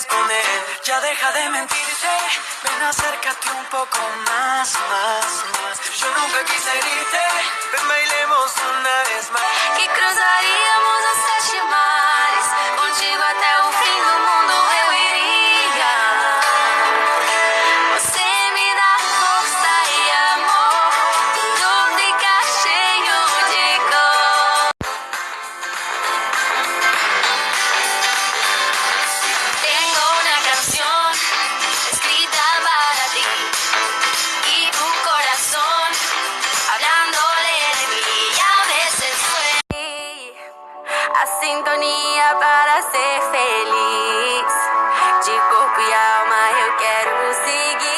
quieres con él. Ya deja de mentirte, ven acércate un poco más. Yo nunca quise herirte, ven bailemos una vez más. Que cruzaríamos os 7 mares, contigo até o fim do mundo eu iria. Você me dá força e amor, tudo fica cheio de cor. Tengo una canción escrita para ti y tu corazón hablándole de mí. Y a veces fue a sintonia para ser feliz. De corpo e alma eu quero seguir.